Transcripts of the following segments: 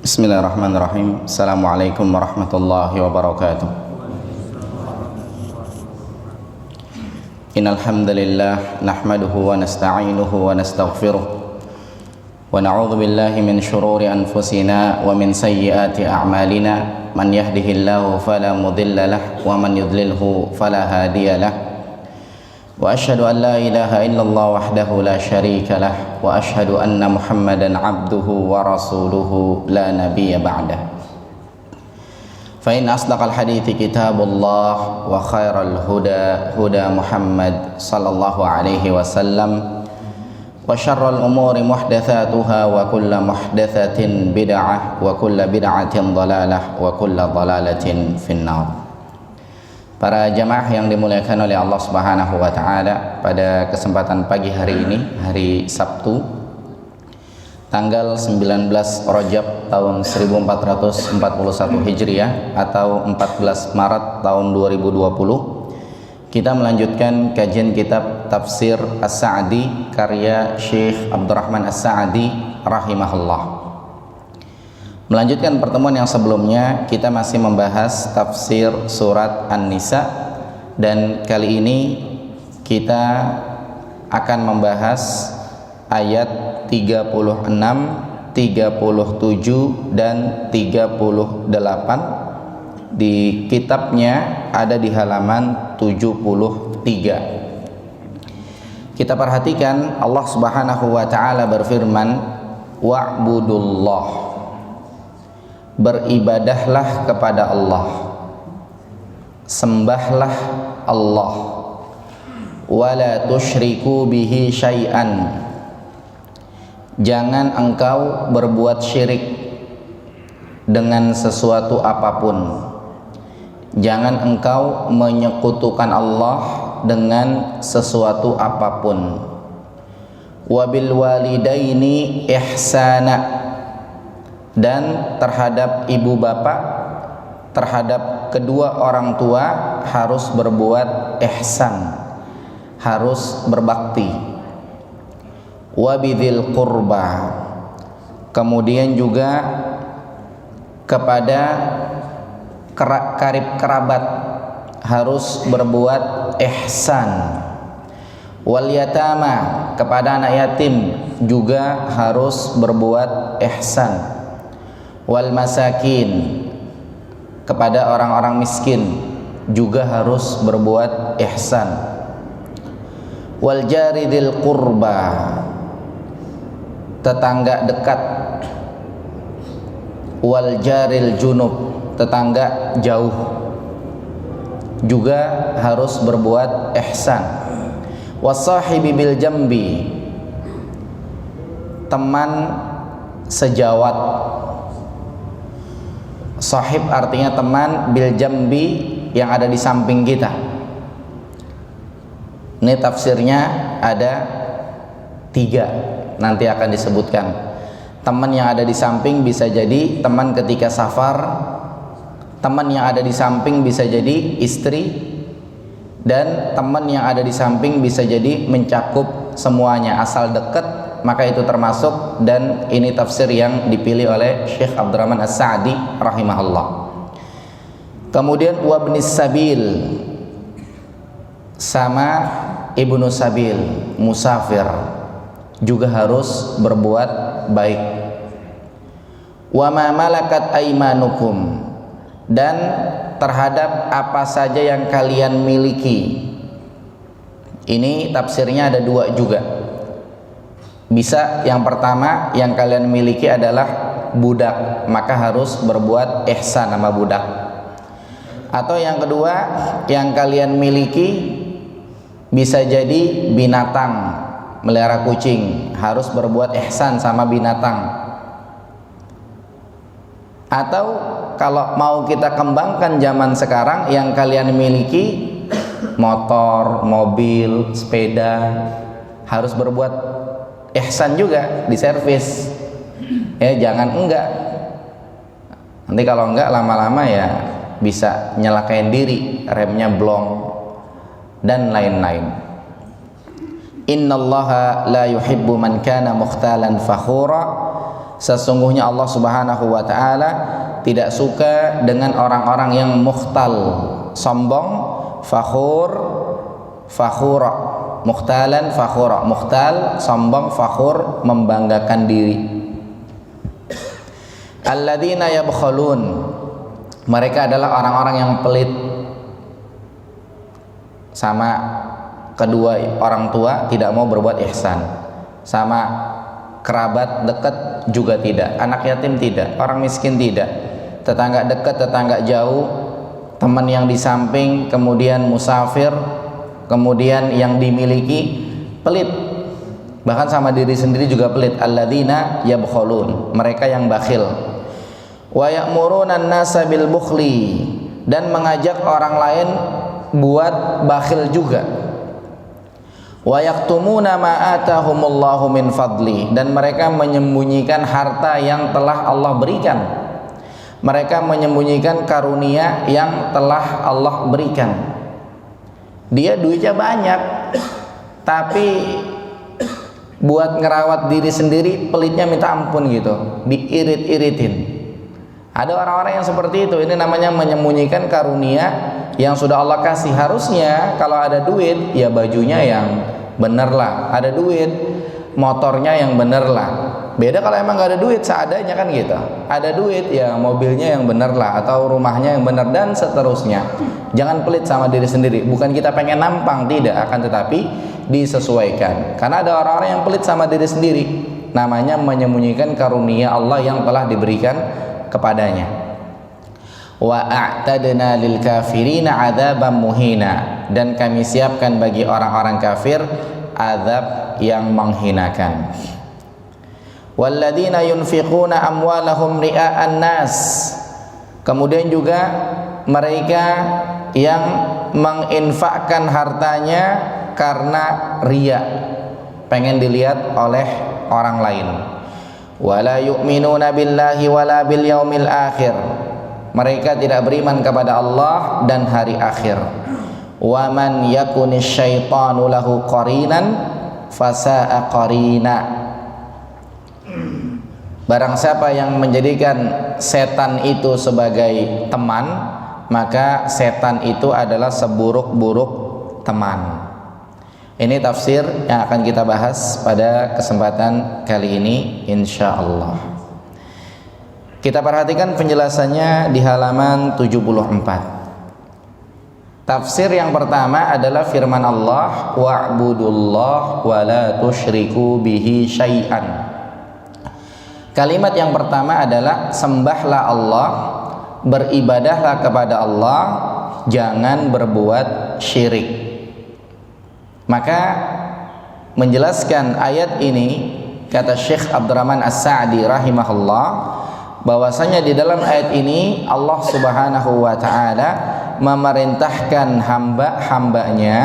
Bismillahirrahmanirrahim. Assalamualaikum warahmatullahi wabarakatuh. Innal hamdalillah nahmaduhu wa nasta'inuhu wa nastaghfiruh wa na'udzu billahi min shururi anfusina wa min sayyiati a'malina. Man yahdihillahu fala mudilla lahu wa man yudlilhu fala hadiya lahu. Wa asyhadu an la ilaha illallah wahdahu la syarika lah wa asyhadu anna Muhammadan abduhu wa rasuluhu la nabiyya ba'dah. Fa in asdaqal hadithi kitabullah wa khairal huda huda Muhammad sallallahu alaihi wasallam wa syarrul umuri muhdatsatuha wa kullu muhdatsatin bid'ah wa kullu bid'atin dhalalah wa kullu dhalalatin finnar. Para jamaah yang dimuliakan oleh Allah Subhanahu wa taala, pada kesempatan pagi hari ini, hari Sabtu tanggal 19 Rajab tahun 1441 Hijriah atau 14 Maret tahun 2020, kita melanjutkan kajian kitab Tafsir As-Sa'di karya Syekh Abdurrahman As-Sa'di rahimahullah. Melanjutkan pertemuan yang sebelumnya, kita masih membahas tafsir surat An-Nisa, dan kali ini kita akan membahas ayat 36, 37 dan 38. Di kitabnya ada di halaman 73. Kita perhatikan Allah Subhanahu wa taala berfirman, wa'budullah, beribadahlah kepada Allah, sembahlah Allah, wala tusyriku bihi syai'an, jangan engkau berbuat syirik dengan sesuatu apapun, jangan engkau menyekutukan Allah dengan sesuatu apapun. Wabil walidaini ihsana, dan terhadap ibu bapak, terhadap kedua orang tua harus berbuat ihsan, harus berbakti. Wabidil qurba, kemudian juga kepada karib kerabat harus berbuat ihsan. Wal yatama, kepada anak yatim juga harus berbuat ihsan. Wal masakin, kepada orang-orang miskin juga harus berbuat ihsan. Wal jaridil qurba, tetangga dekat. Wal jaril junub, tetangga jauh juga harus berbuat ihsan. Wasahibi bil jambi, teman sejawat. Sahib artinya teman, bil jambi yang ada di samping kita. Ini tafsirnya ada 3, nanti akan disebutkan. Teman yang ada di samping bisa jadi teman ketika safar, teman yang ada di samping bisa jadi istri, dan teman yang ada di samping bisa jadi mencakup semuanya, asal dekat maka itu termasuk. Dan ini tafsir yang dipilih oleh Syekh Abdurrahman As-Sa'di rahimahullah. Kemudian wabnis sabil, sama ibnu sabil, musafir, juga harus berbuat baik. Wa ma malakat aimanukum, dan terhadap apa saja yang kalian miliki. Ini tafsirnya ada 2 juga. Bisa yang pertama, yang kalian miliki adalah budak, maka harus berbuat ihsan sama budak. Atau yang kedua, yang kalian miliki bisa jadi binatang, melihara kucing, harus berbuat ihsan sama binatang. Atau kalau mau kita kembangkan zaman sekarang, yang kalian miliki motor, mobil, sepeda, harus berbuat ihsan juga, diservis. Ya, jangan enggak. Nanti kalau enggak lama-lama ya bisa nyelakain diri, remnya blong dan lain-lain. Innallaha la yuhibbu man kana mukhtalan fakhura Sesungguhnya Allah Subhanahu wa taala tidak suka dengan orang-orang yang mukhtal, sombong, fakhura, mukhtalan fakhura, mukhtal sombong, fakhur membanggakan diri. Alladzina yabkhalun, mereka adalah orang-orang yang pelit sama kedua orang tua, tidak mau berbuat ihsan, sama kerabat dekat juga tidak, anak yatim tidak, orang miskin tidak, tetangga dekat, tetangga jauh, teman yang di samping, kemudian musafir, kemudian yang dimiliki, pelit. Bahkan sama diri sendiri juga pelit. Alladzina yabkhalun, mereka yang bakhil. Wa ya'muruna an-nasa bil bukhli, dan mengajak orang lain buat bakhil juga. Wa yaktumuna ma atahumullahu min fadli, dan mereka menyembunyikan harta yang telah Allah berikan. Mereka menyembunyikan karunia yang telah Allah berikan. Dia duitnya banyak, tapi buat ngerawat diri sendiri pelitnya minta ampun gitu, diirit-iritin. Ada orang-orang yang seperti itu. Ini namanya menyembunyikan karunia yang sudah Allah kasih. Harusnya kalau ada duit, ya bajunya yang bener lah, ada duit, motornya yang bener lah. Beda kalau emang gak ada duit, seadanya kan gitu. Ada duit, ya mobilnya yang bener lah, atau rumahnya yang bener, dan seterusnya. Jangan pelit sama diri sendiri. Bukan kita pengen nampang, tidak, akan tetapi disesuaikan. Karena ada orang-orang yang pelit sama diri sendiri, namanya menyembunyikan karunia Allah yang telah diberikan kepadanya. Wa a'tadna lil kafirina 'adzaban muhina, dan kami siapkan bagi orang-orang kafir azab yang menghinakan. Walladzina yunfiquna amwalahum ria'an nas, kemudian juga mereka yang menginfakkan hartanya karena riya, pengen dilihat oleh orang lain. Wala yu'minuna billahi wala bil yaumil akhir, mereka tidak beriman kepada Allah dan hari akhir. Wa man yakunis syaitanu lahu qarinan fasa'a qarina, barang siapa yang menjadikan setan itu sebagai teman, maka setan itu adalah seburuk-buruk teman. Ini tafsir yang akan kita bahas pada kesempatan kali ini insyaallah. Kita perhatikan penjelasannya di halaman 74. Tafsir yang pertama adalah firman Allah, wa'budullah wa la tusyriku bihi syai'an. Kalimat yang pertama adalah sembahlah Allah, beribadahlah kepada Allah, jangan berbuat syirik. Maka menjelaskan ayat ini, kata Syekh Abdurrahman As-Sa'di rahimahullah, bahwasanya di dalam ayat ini Allah Subhanahu wa taala memerintahkan hamba-hambanya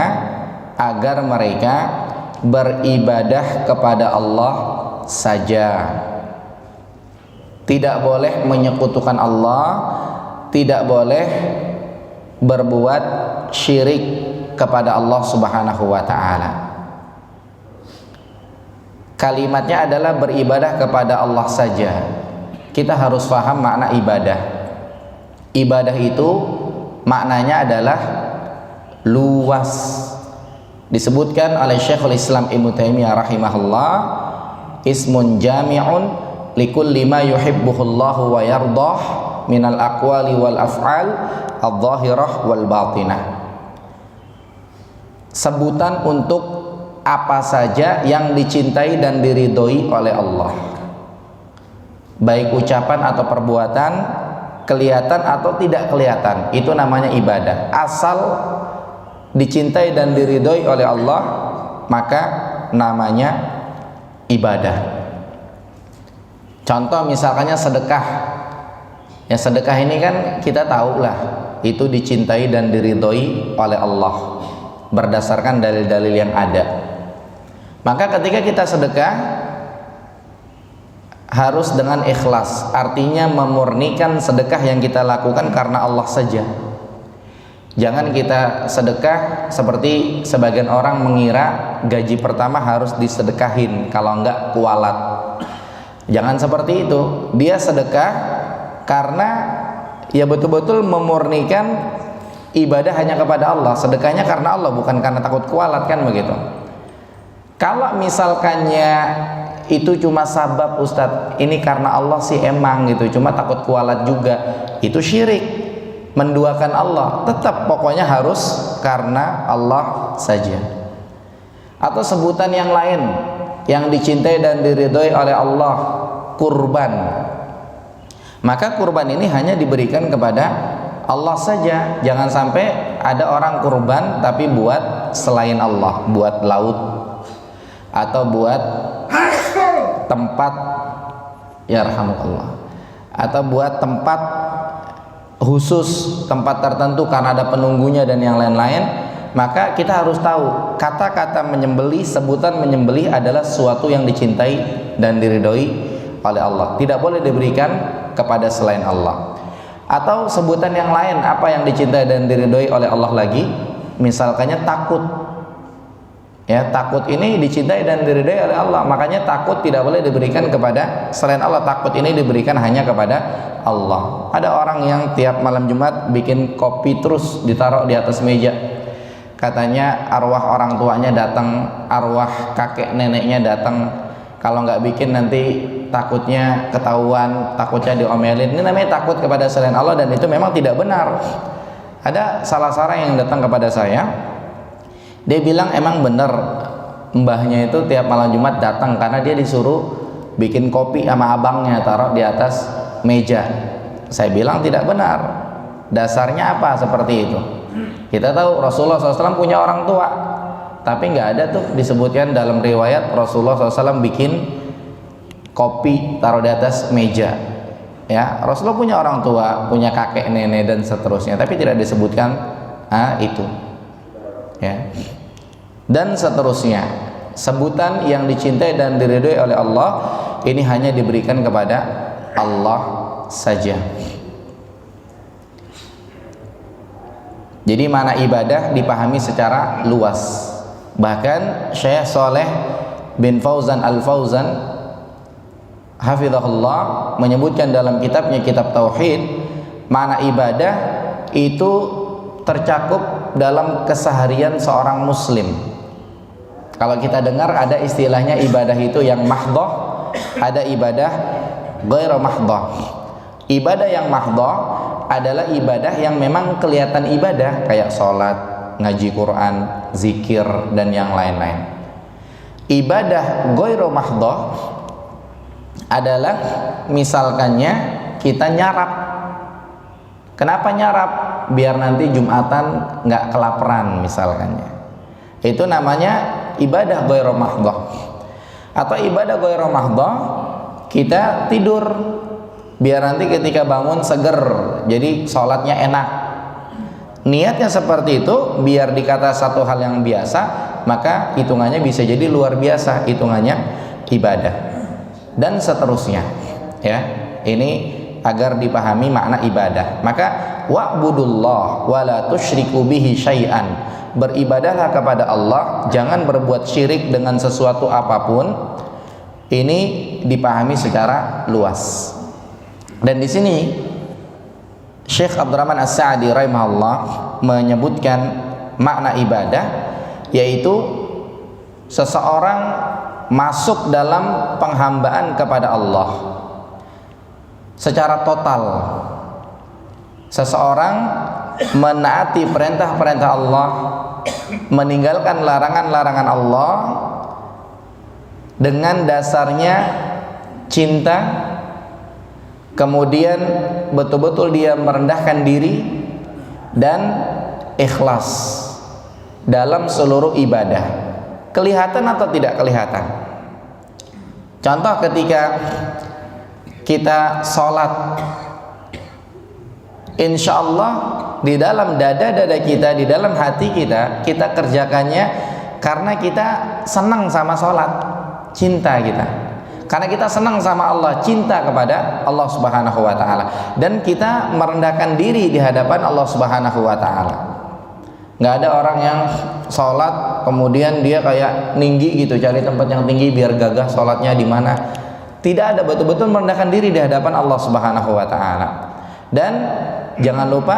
agar mereka beribadah kepada Allah saja. Tidak boleh menyekutukan Allah, tidak boleh berbuat syirik kepada Allah Subhanahu wa taala. Kalimatnya adalah beribadah kepada Allah saja. Kita harus paham makna ibadah. Ibadah itu maknanya adalah luas. Disebutkan oleh Syekhul Islam Ibnu Taimiyah rahimahullah, ismun jami'un likulli ma yuhibbuhullahu wa yardah minal aqwali wal af'al adh-dhahirah wal batinah. Sebutan untuk apa saja yang dicintai dan diridhoi oleh Allah, baik ucapan atau perbuatan, kelihatan atau tidak kelihatan, itu namanya ibadah. Asal dicintai dan diridhoi oleh Allah, maka namanya ibadah. Contoh misalkannya sedekah. Ya, sedekah ini kan kita tahu lah, itu dicintai dan diridhoi oleh Allah berdasarkan dalil-dalil yang ada. Maka ketika kita sedekah harus dengan ikhlas, artinya memurnikan sedekah yang kita lakukan karena Allah saja. Jangan kita sedekah seperti sebagian orang mengira gaji pertama harus disedekahin, kalau enggak kualat. Jangan seperti itu. Dia sedekah karena ya betul-betul memurnikan ibadah hanya kepada Allah. Sedekahnya karena Allah, bukan karena takut kualat, kan begitu. Kalau misalkannya itu cuma sabab, Ustadz, ini karena Allah sih emang gitu, cuma takut kualat juga, itu syirik, menduakan Allah. Tetap pokoknya harus karena Allah saja. Atau sebutan yang lain yang dicintai dan diridhoi oleh Allah, kurban. Maka kurban ini hanya diberikan kepada Allah saja. Jangan sampai ada orang kurban tapi buat selain Allah, buat laut atau buat tempat, ya rahmatullah, atau buat tempat khusus, tempat tertentu karena ada penunggunya dan yang lain-lain. Maka kita harus tahu kata-kata menyembelih, sebutan menyembelih adalah sesuatu yang dicintai dan diridhoi oleh Allah, tidak boleh diberikan kepada selain Allah. Atau sebutan yang lain, apa yang dicintai dan diridhoi oleh Allah lagi, misalkannya takut. Ya, takut ini dicintai dan diridhai oleh Allah, makanya takut tidak boleh diberikan kepada selain Allah. Takut ini diberikan hanya kepada Allah. Ada orang yang tiap malam Jumat bikin kopi terus ditaruh di atas meja. Katanya arwah orang tuanya datang, arwah kakek neneknya datang. Kalau nggak bikin nanti takutnya ketahuan, takutnya diomelin. Ini namanya takut kepada selain Allah, dan itu memang tidak benar. Ada salah seorang yang datang kepada saya. Dia bilang emang bener mbahnya itu tiap malam Jumat datang karena dia disuruh bikin kopi sama abangnya, taruh di atas meja. Saya bilang tidak benar. Dasarnya apa seperti itu? Kita tahu Rasulullah SAW punya orang tua, tapi nggak ada tuh disebutkan dalam riwayat Rasulullah SAW bikin kopi taruh di atas meja. Ya, Rasulullah punya orang tua, punya kakek nenek dan seterusnya, tapi tidak disebutkan itu. Ya, dan seterusnya. Sebutan yang dicintai dan diridhoi oleh Allah ini hanya diberikan kepada Allah saja. Jadi makna ibadah dipahami secara luas. Bahkan Syekh Saleh bin Fauzan Al-Fauzan hafizahullah menyebutkan dalam kitabnya, kitab tauhid, makna ibadah itu tercakup dalam keseharian seorang muslim. Kalau kita dengar ada istilahnya ibadah itu yang mahdhah, ada ibadah ghairu mahdhah. Ibadah yang mahdhah adalah ibadah yang memang kelihatan ibadah, kayak sholat, ngaji Quran, zikir, dan yang lain-lain. Ibadah ghairu mahdhah adalah misalkannya kita nyarap. Kenapa nyarap? Biar nanti Jumatan nggak kelaparan misalkannya. Itu namanya ibadah ghairu mahdhah. Atau ibadah ghairu mahdhah, kita tidur biar nanti ketika bangun seger, jadi sholatnya enak. Niatnya seperti itu biar dikata satu hal yang biasa, maka hitungannya bisa jadi luar biasa, hitungannya ibadah, dan seterusnya. Ya, ini agar dipahami makna ibadah. Maka wa'budullah wa la tusyriku bihi syai'an, beribadahlah kepada Allah, jangan berbuat syirik dengan sesuatu apapun. Ini dipahami secara luas. Dan di sini Syekh Abdurrahman As-Sa'di rahimahullah menyebutkan makna ibadah, yaitu seseorang masuk dalam penghambaan kepada Allah secara total. Seseorang menaati perintah-perintah Allah, meninggalkan larangan-larangan Allah dengan dasarnya cinta, kemudian betul-betul dia merendahkan diri dan ikhlas dalam seluruh ibadah. Kelihatan atau tidak kelihatan? Contoh ketika kita sholat, insya Allah di dalam dada-dada kita, di dalam hati kita, kita kerjakannya karena kita senang sama sholat, cinta kita. Karena kita senang sama Allah, cinta kepada Allah Subhanahu wa ta'ala, dan kita merendahkan diri di hadapan Allah Subhanahu wa ta'ala. Nggak ada orang yang sholat kemudian dia kayak tinggi gitu, cari tempat yang tinggi biar gagah sholatnya di mana. tidak ada, betul-betul merendahkan diri di hadapan Allah Subhanahu wa taala. Dan jangan lupa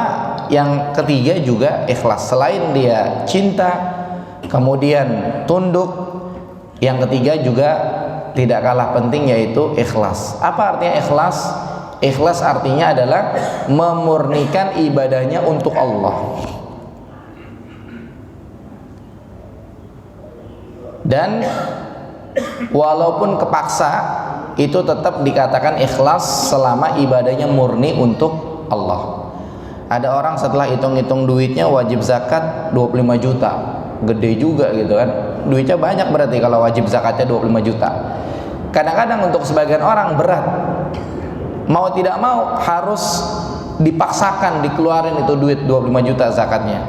yang ketiga juga ikhlas. Selain dia cinta, kemudian tunduk, yang ketiga juga tidak kalah penting yaitu ikhlas. Apa artinya ikhlas? Ikhlas artinya adalah memurnikan ibadahnya untuk Allah. Dan walaupun kepaksa, itu tetap dikatakan ikhlas selama ibadahnya murni untuk Allah. Ada orang setelah hitung-hitung duitnya wajib zakat 25 juta. Gede juga gitu kan. Duitnya banyak berarti kalau wajib zakatnya 25 juta. Kadang-kadang untuk sebagian orang berat. Mau tidak mau harus dipaksakan dikeluarin itu duit 25 juta zakatnya.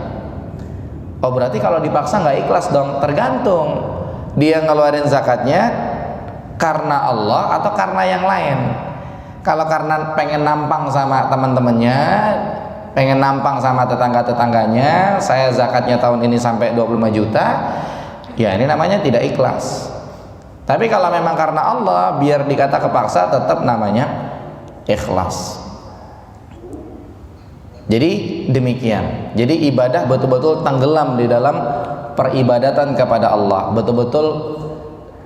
Oh berarti kalau dipaksa nggak ikhlas dong. Tergantung dia ngeluarin zakatnya karena Allah atau karena yang lain. Kalau karena pengen nampang sama teman-temannya, pengen nampang sama tetangga-tetangganya, saya zakatnya tahun ini sampai 25 juta, ya ini namanya tidak ikhlas. Tapi kalau memang karena Allah, biar dikata kepaksa, tetap namanya ikhlas. Jadi demikian. Jadi ibadah betul-betul tenggelam di dalam peribadatan kepada Allah. Betul-betul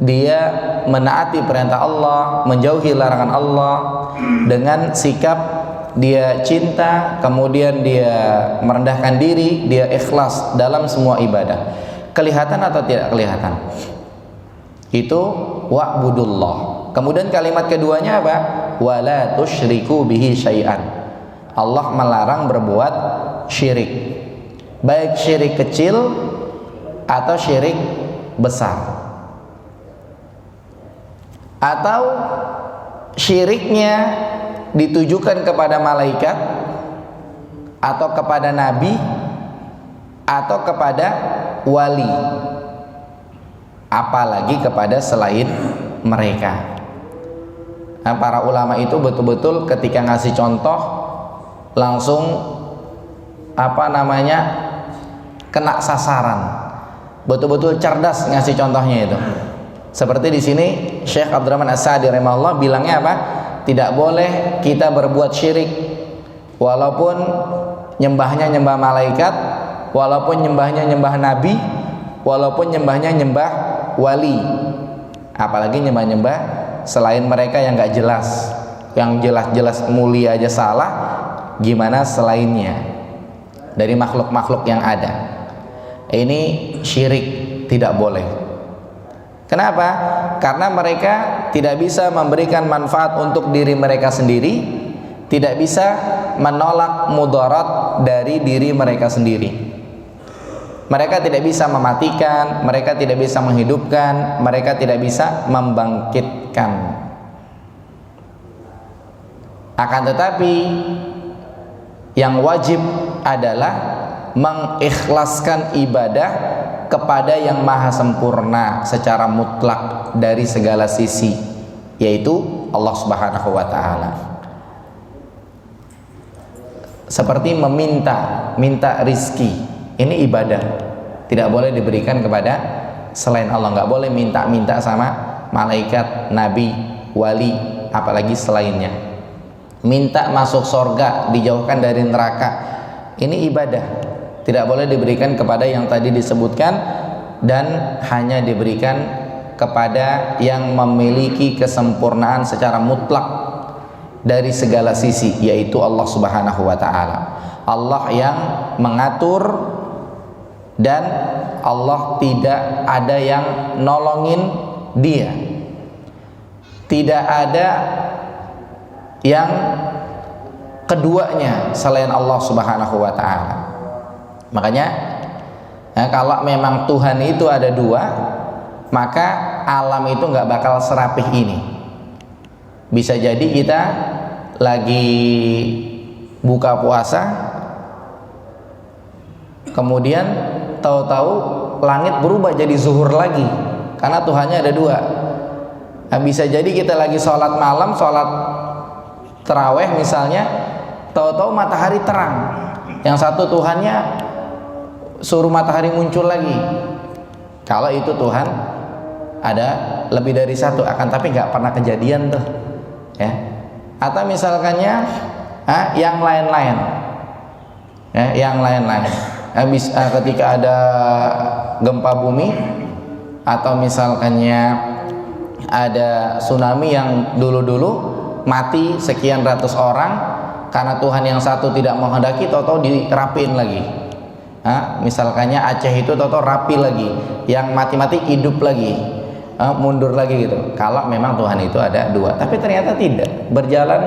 dia menaati perintah Allah, menjauhi larangan Allah dengan sikap dia cinta, kemudian dia merendahkan diri, dia ikhlas dalam semua ibadah. Kelihatan atau tidak kelihatan? Itu wa'budullah. Kemudian kalimat keduanya apa? Wala tusyriku bihi syai'an. Allah melarang berbuat syirik, baik syirik kecil atau syirik besar, atau syiriknya ditujukan kepada malaikat atau kepada nabi atau kepada wali, apalagi kepada selain mereka. Nah, para ulama itu betul-betul ketika ngasih contoh langsung kena sasaran. Betul-betul cerdas ngasih contohnya itu. Seperti di sini Syekh Abdurrahman As-Sa'di rahimahullah bilangnya apa? Tidak boleh kita berbuat syirik walaupun nyembahnya nyembah malaikat, walaupun nyembahnya nyembah nabi, walaupun nyembahnya nyembah wali. Apalagi nyembah-nyembah selain mereka yang enggak jelas. Yang jelas-jelas mulia aja salah, gimana selainnya dari makhluk-makhluk yang ada. Ini syirik, tidak boleh. Kenapa? Karena mereka tidak bisa memberikan manfaat untuk diri mereka sendiri, tidak bisa menolak mudarat dari diri mereka sendiri. Mereka tidak bisa mematikan, mereka tidak bisa menghidupkan, mereka tidak bisa membangkitkan. Akan tetapi yang wajib adalah mengikhlaskan ibadah kepada yang maha sempurna secara mutlak dari segala sisi, yaitu Allah Subhanahu wa ta'ala. Seperti minta rizki, ini ibadah, tidak boleh diberikan kepada selain Allah. Nggak boleh minta-minta sama malaikat, nabi, wali, apalagi selainnya. Minta masuk surga, dijauhkan dari neraka, ini ibadah, tidak boleh diberikan kepada yang tadi disebutkan, dan hanya diberikan kepada yang memiliki kesempurnaan secara mutlak dari segala sisi, yaitu Allah Subhanahu wa ta'ala. Allah yang mengatur, dan Allah tidak ada yang nolongin dia, tidak ada yang keduanya selain Allah Subhanahu wa ta'ala. Makanya kalau memang Tuhan itu ada dua, maka alam itu nggak bakal serapih ini. Bisa jadi kita lagi buka puasa, kemudian tahu-tahu langit berubah jadi zuhur lagi, karena Tuhannya ada dua. Nah, bisa jadi kita lagi sholat malam, sholat taraweh misalnya, tahu-tahu matahari terang, yang satu Tuhannya suruh matahari muncul lagi. Kalau itu Tuhan ada lebih dari satu, akan tapi nggak pernah kejadian tuh, ya. Atau misalkannya yang lain-lain, ya, yang lain-lain. Ketika ada gempa bumi atau misalkannya ada tsunami yang dulu-dulu mati sekian ratus orang karena Tuhan yang satu tidak menghendaki, tahu-tahu dirapiin lagi. Misalkannya Aceh itu tahu-tahu rapi lagi, yang mati-mati hidup lagi, mundur lagi gitu. Kalau memang Tuhan itu ada dua, tapi ternyata tidak, berjalan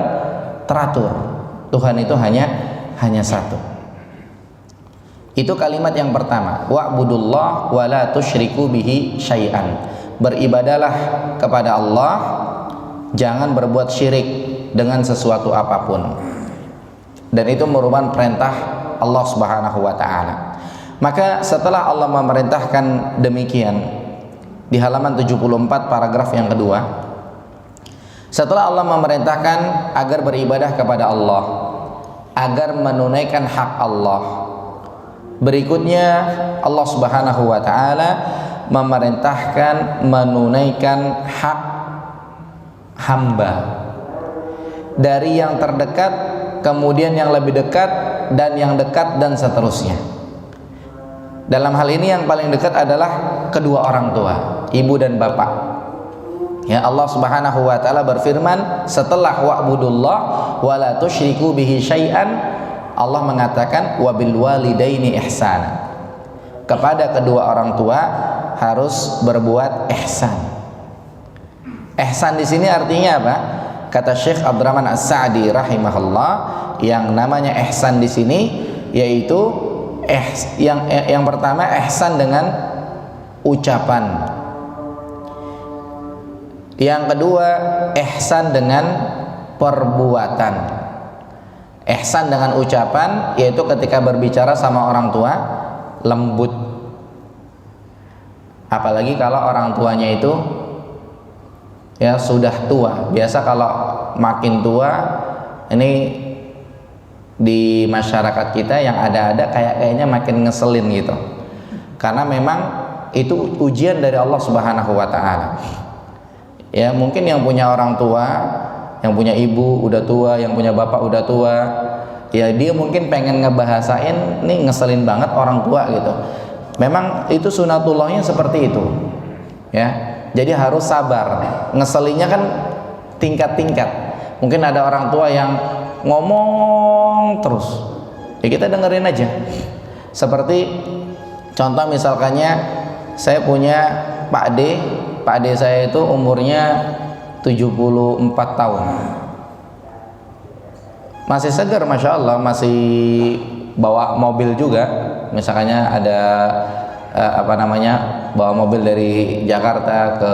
teratur. Tuhan itu hanya satu. Itu kalimat yang pertama, wa'budullah wa la tusyriku bihi syai'an. Beribadalah kepada Allah, jangan berbuat syirik dengan sesuatu apapun. Dan itu merupakan perintah Allah Subhanahu wa taala. Maka setelah Allah memerintahkan demikian di halaman 74 paragraf yang kedua, setelah Allah memerintahkan agar beribadah kepada Allah, agar menunaikan hak Allah, berikutnya Allah Subhanahu wa taala memerintahkan menunaikan hak hamba dari yang terdekat, kemudian yang lebih dekat, dan yang dekat, dan seterusnya. Dalam hal ini yang paling dekat adalah kedua orang tua, ibu dan bapak. Ya, Allah Subhanahu wa taala berfirman setelah wa'budullah wa la tusyriku bihi syai'an, Allah mengatakan wabil walidaini ihsana. Kepada kedua orang tua harus berbuat ihsan. Ihsan di sini artinya apa? Kata Syekh Abdurrahman As-Sa'di rahimahullah, yang namanya ihsan di sini yaitu yang pertama ihsan dengan ucapan. Yang kedua ihsan dengan perbuatan. Ihsan dengan ucapan yaitu ketika berbicara sama orang tua lembut. Apalagi kalau orang tuanya itu ya sudah tua. Biasa kalau makin tua ini di masyarakat kita yang ada kayaknya makin ngeselin gitu. Karena memang itu ujian dari Allah Subhanahu wa taala. Ya, mungkin yang punya orang tua, yang punya ibu udah tua, yang punya bapak udah tua, ya dia mungkin pengen ngebahasain nih ngeselin banget orang tua gitu. Memang itu sunatullahnya seperti itu. Ya. Jadi harus sabar. Ngeselinnya kan tingkat-tingkat. Mungkin ada orang tua yang ngomong terus, ya kita dengerin aja. Seperti contoh misalkannya saya punya Pak D saya itu umurnya 74 tahun, masih segar Masya Allah, masih bawa mobil juga. Misalkannya ada bawa mobil dari Jakarta ke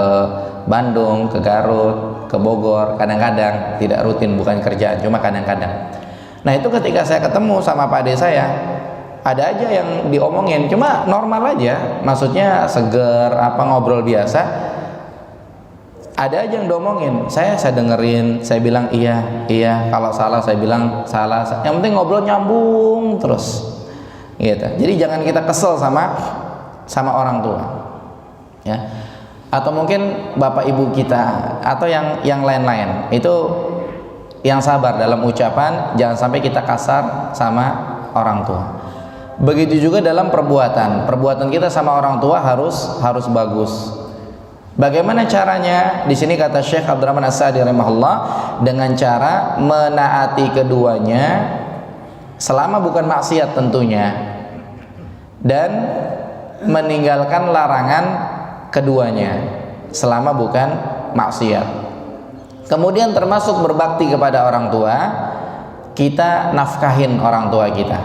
Bandung, ke Garut, ke Bogor, kadang-kadang, tidak rutin, bukan kerjaan, cuma kadang-kadang. Nah itu ketika saya ketemu sama Pak ade saya, ada aja yang diomongin, cuma normal aja, maksudnya seger, ngobrol biasa. Ada aja yang diomongin, saya dengerin, saya bilang iya, kalau salah saya bilang salah. Yang penting ngobrol nyambung terus, gitu. Jadi jangan kita kesel sama orang tua, ya. Atau mungkin bapak ibu kita atau yang lain-lain itu yang sabar dalam ucapan, jangan sampai kita kasar sama orang tua. Begitu juga dalam perbuatan kita sama orang tua harus bagus. Bagaimana caranya? Di sini kata Syekh Abdurrahman As-Sa'di rahimahullah, dengan cara menaati keduanya selama bukan maksiat tentunya, dan meninggalkan larangan keduanya selama bukan maksiat. Kemudian termasuk berbakti kepada orang tua, kita nafkahin orang tua kita,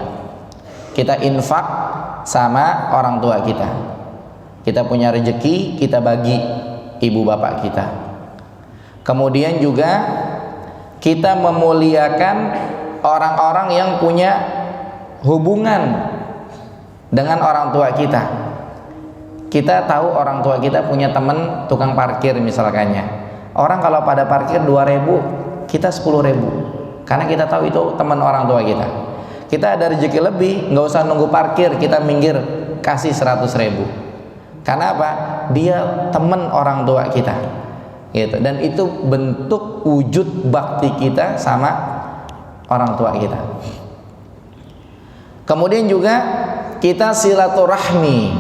kita infak sama orang tua kita. Kita punya rezeki, kita bagi ibu bapak kita. Kemudian juga kita memuliakan orang-orang yang punya hubungan dengan orang tua kita. Kita tahu orang tua kita punya teman tukang parkir misalkannya. Orang kalau pada parkir 2.000, kita 10.000. Karena kita tahu itu teman orang tua kita. Kita ada rezeki lebih, nggak usah nunggu parkir, kita minggir kasih 100.000. Karena apa? Dia teman orang tua kita, gitu. Dan itu bentuk wujud bakti kita sama orang tua kita. Kemudian juga kita silaturahmi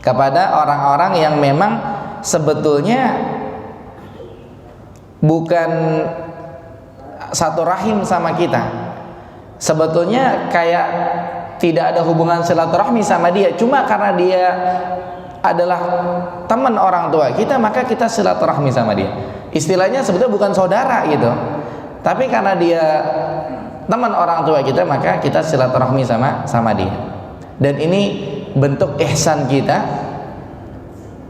kepada orang-orang yang memang sebetulnya bukan satu rahim sama kita. Sebetulnya kayak tidak ada hubungan silaturahmi sama dia, cuma karena dia adalah teman orang tua kita, maka kita silaturahmi sama dia. Istilahnya sebetulnya bukan saudara gitu, tapi karena dia teman orang tua kita, maka kita silaturahmi sama dia. Dan ini bentuk ihsan kita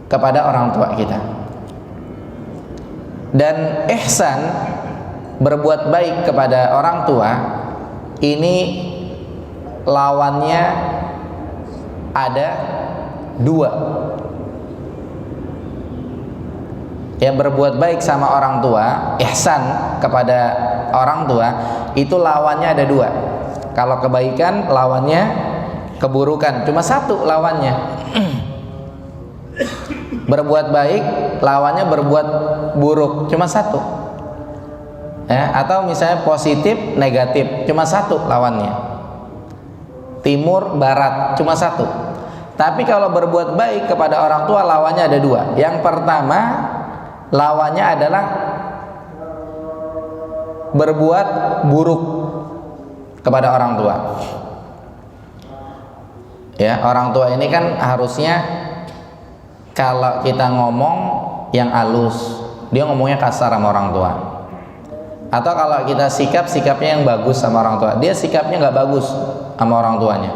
kepada orang tua kita. Dan ihsan, berbuat baik kepada orang tua, ini lawannya ada dua. Yang berbuat baik sama orang tua, ihsan kepada orang tua, itu lawannya ada dua. Kalau kebaikan lawannya keburukan, cuma satu lawannya. Berbuat baik lawannya berbuat buruk, cuma satu. Atau misalnya positif negatif, cuma satu lawannya. Timur barat, cuma satu. Tapi kalau berbuat baik kepada orang tua lawannya ada dua. Yang pertama, lawannya adalah berbuat buruk kepada orang tua. Ya, orang tua ini kan harusnya kalau kita ngomong yang halus, dia ngomongnya kasar sama orang tua. Atau kalau kita sikapnya yang bagus sama orang tua, dia sikapnya nggak bagus sama orang tuanya,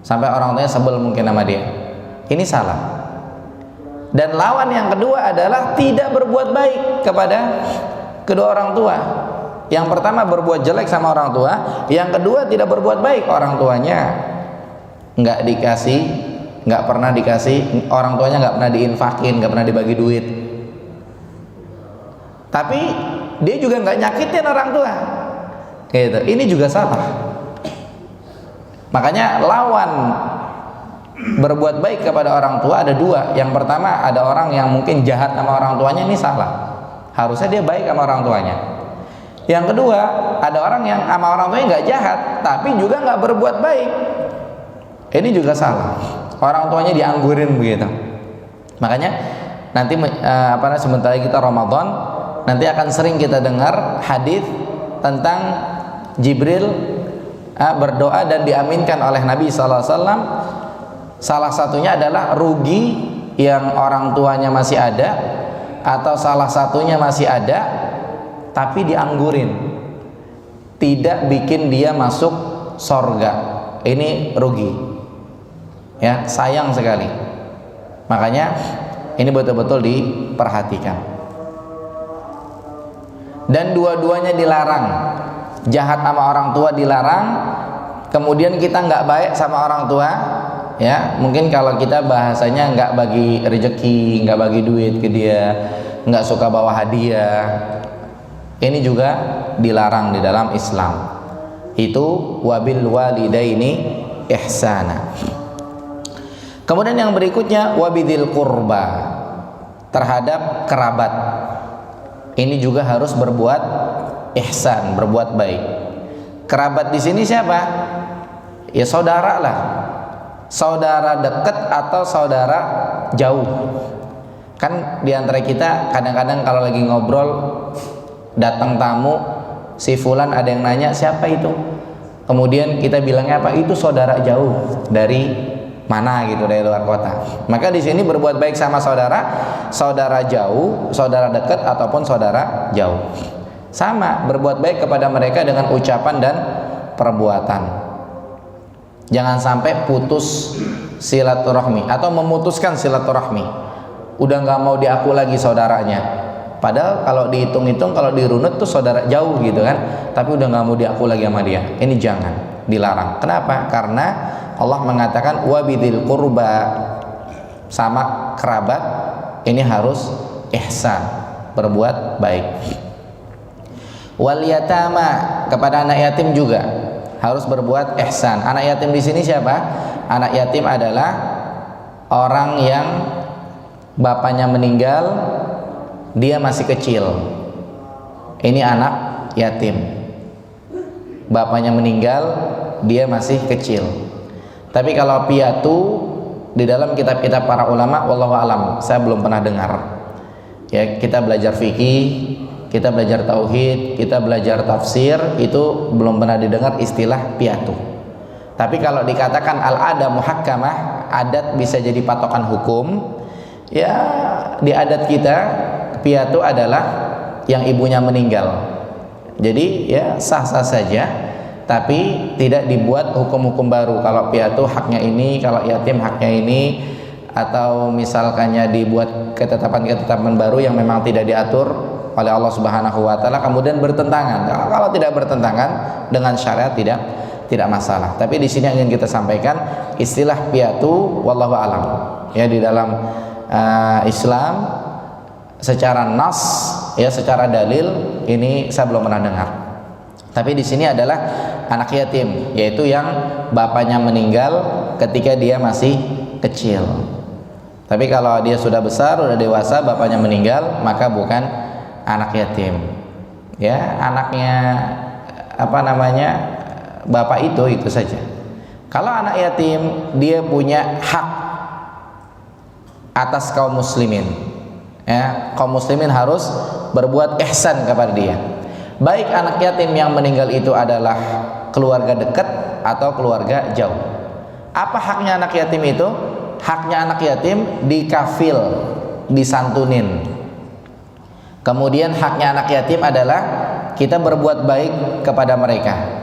sampai orang tuanya sebel mungkin sama dia. Ini salah. Dan lawan yang kedua adalah tidak berbuat baik kepada kedua orang tua. Yang pertama berbuat jelek sama orang tua, yang kedua tidak berbuat baik. Orang tuanya nggak dikasih, nggak pernah dikasih, orang tuanya nggak pernah diinfakin, nggak pernah dibagi duit. Tapi dia juga nggak nyakitin orang tua, gitu. Ini juga salah. Makanya lawan berbuat baik kepada orang tua ada dua. Yang pertama, ada orang yang mungkin jahat sama orang tuanya, ini salah. Harusnya dia baik sama orang tuanya. Yang kedua, ada orang yang sama orang tuanya nggak jahat, tapi juga nggak berbuat baik. Ini juga salah. Orang tuanya dianggurin begitu. Makanya nanti sebentar lagi kita Ramadan, nanti akan sering kita dengar hadis tentang Jibril berdoa dan diaminkan oleh Nabi SAW. Salah satunya adalah rugi yang orang tuanya masih ada, atau salah satunya masih ada tapi dianggurin, tidak bikin dia masuk sorga. Ini rugi, ya, sayang sekali. Makanya ini betul-betul diperhatikan. Dan dua-duanya dilarang. Jahat sama orang tua dilarang, kemudian kita nggak baik sama orang tua, ya, mungkin kalau kita bahasanya nggak bagi rezeki, nggak bagi duit ke dia, nggak suka bawa hadiah, ini juga dilarang di dalam Islam. Itu wabil walidaini ihsana. Kemudian yang berikutnya wabidil qurba, terhadap kerabat. Ini juga harus berbuat ihsan, berbuat baik. Kerabat di sini siapa? Ya saudara lah. Saudara dekat atau saudara jauh. Kan di antara kita kadang-kadang kalau lagi ngobrol, datang tamu, si fulan ada yang nanya siapa itu, kemudian kita bilangnya apa? Itu saudara jauh dari mana gitu, dari luar kota. Maka di sini berbuat baik sama saudara jauh, saudara dekat ataupun saudara jauh. Sama, berbuat baik kepada mereka dengan ucapan dan perbuatan. Jangan sampai putus silaturahmi atau memutuskan silaturahmi. Udah nggak mau diaku lagi saudaranya. Padahal kalau dihitung-hitung, kalau dirunut tuh saudara jauh gitu kan. Tapi udah nggak mau diaku lagi sama dia. Ini jangan, dilarang. Kenapa? Karena Allah mengatakan wabidil qurba, sama kerabat ini harus ihsan, berbuat baik. Wal yatama, kepada anak yatim juga harus berbuat ihsan. Anak yatim di sini siapa? Anak yatim adalah orang yang bapaknya meninggal, dia masih kecil. Ini anak yatim. Bapaknya meninggal, dia masih kecil. Tapi kalau piatu di dalam kitab-kitab para ulama, wallahu alam, saya belum pernah dengar. Ya, kita belajar fikih, kita belajar tauhid, kita belajar tafsir, itu belum pernah didengar istilah piatu. Tapi kalau dikatakan al-ada muhakkamah, adat bisa jadi patokan hukum. Ya, di adat kita piatu adalah yang ibunya meninggal. Jadi ya sah-sah saja, tapi tidak dibuat hukum-hukum baru. Kalau piatu haknya ini, kalau yatim haknya ini, atau misalkannya dibuat ketetapan-ketetapan baru yang memang tidak diatur oleh Allah Subhanahu wa taala, kemudian bertentangan. Kalau tidak bertentangan dengan syariat, tidak masalah. Tapi di sini ingin kita sampaikan istilah piatu wallahu alam. Ya, di dalam Islam secara nas, ya secara dalil ini saya belum pernah dengar. Tapi di sini adalah anak yatim, yaitu yang bapaknya meninggal ketika dia masih kecil. Tapi kalau dia sudah besar, sudah dewasa, bapaknya meninggal, maka bukan anak yatim. Ya, anaknya bapak itu saja. Kalau anak yatim, dia punya hak atas kaum muslimin. Ya, kaum muslimin harus berbuat ihsan kepada dia. Baik anak yatim yang meninggal itu adalah keluarga dekat atau keluarga jauh. Apa haknya anak yatim itu? Haknya anak yatim dikafil, disantunin. Kemudian haknya anak yatim adalah kita berbuat baik kepada mereka.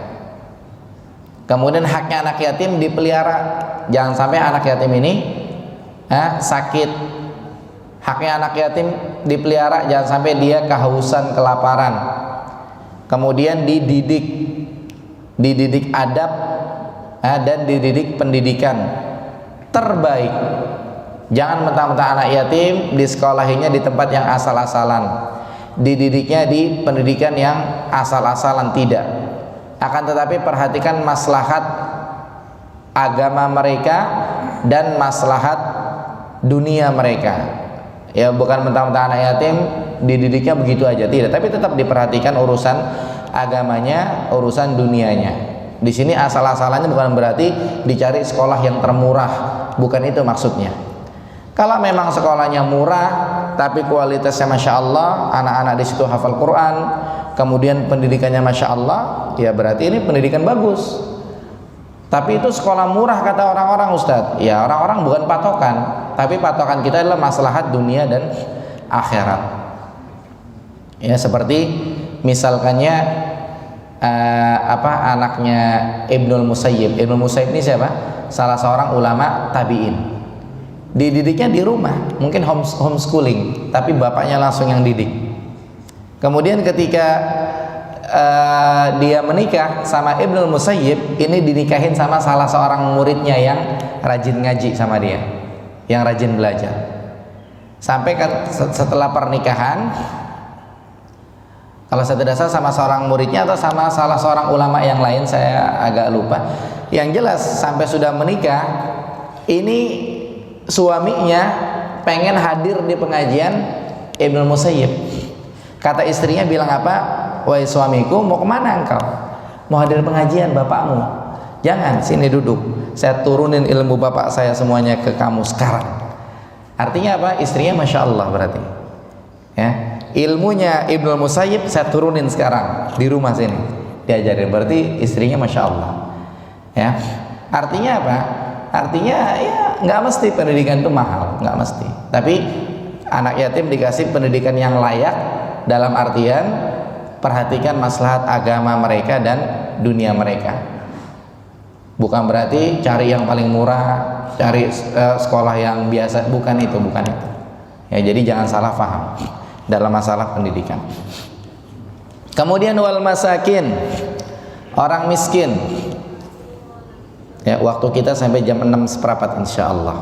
Kemudian haknya anak yatim dipelihara. Jangan sampai anak yatim ini sakit. Haknya anak yatim dipelihara, jangan sampai dia kehausan, kelaparan. Kemudian dididik adab dan dididik pendidikan terbaik. Jangan mentah-mentah anak yatim disekolahinya di tempat yang asal-asalan, dididiknya di pendidikan yang asal-asalan, tidak. Akan tetapi perhatikan maslahat agama mereka dan maslahat dunia mereka. Ya, bukan mentah-mentah anak yatim dididiknya begitu aja, tidak. Tapi tetap diperhatikan urusan agamanya, urusan dunianya. Di sini asal-asalannya bukan berarti dicari sekolah yang termurah, bukan itu maksudnya. Kalau memang sekolahnya murah tapi kualitasnya masya Allah, anak-anak di situ hafal Quran, kemudian pendidikannya masya Allah, ya berarti ini pendidikan bagus. Tapi itu sekolah murah kata orang-orang, Ustadz. Ya, orang-orang bukan patokan, tapi patokan kita adalah maslahat dunia dan akhirat. Ya, seperti misalkannya anaknya Ibnul Musayyib. Ibnul Musayyib ini siapa? Salah seorang ulama tabi'in. Dididiknya di rumah, mungkin homeschooling, tapi bapaknya langsung yang didik. Kemudian ketika dia menikah sama Ibnul Musayyib, ini dinikahin sama salah seorang muridnya yang rajin ngaji sama dia, yang rajin belajar. Sampai setelah pernikahan, kalau saya tidak salah sama seorang muridnya atau sama salah seorang ulama yang lain, saya agak lupa. Yang jelas sampai sudah menikah, ini suaminya pengen hadir di pengajian Ibnul Musayyib. Kata istrinya bilang apa? Wahai suamiku, mau kemana engkau? Mau hadir pengajian bapakmu? Jangan, sini duduk. Saya turunin ilmu bapak saya semuanya ke kamu sekarang. Artinya apa? Istrinya masya Allah berarti. Ya, ilmunya Ibnul Musayyib saya turunin sekarang di rumah sini. Diajarin, berarti istrinya masya Allah. Ya, artinya apa? Artinya ya nggak mesti pendidikan itu mahal, nggak mesti. Tapi anak yatim dikasih pendidikan yang layak dalam artian perhatikan maslahat agama mereka dan dunia mereka. Bukan berarti cari yang paling murah, cari sekolah yang biasa, bukan itu. Ya, jadi jangan salah paham dalam masalah pendidikan. Kemudian wal masakin, orang miskin. Ya, waktu kita sampai jam 6:15 insyaallah.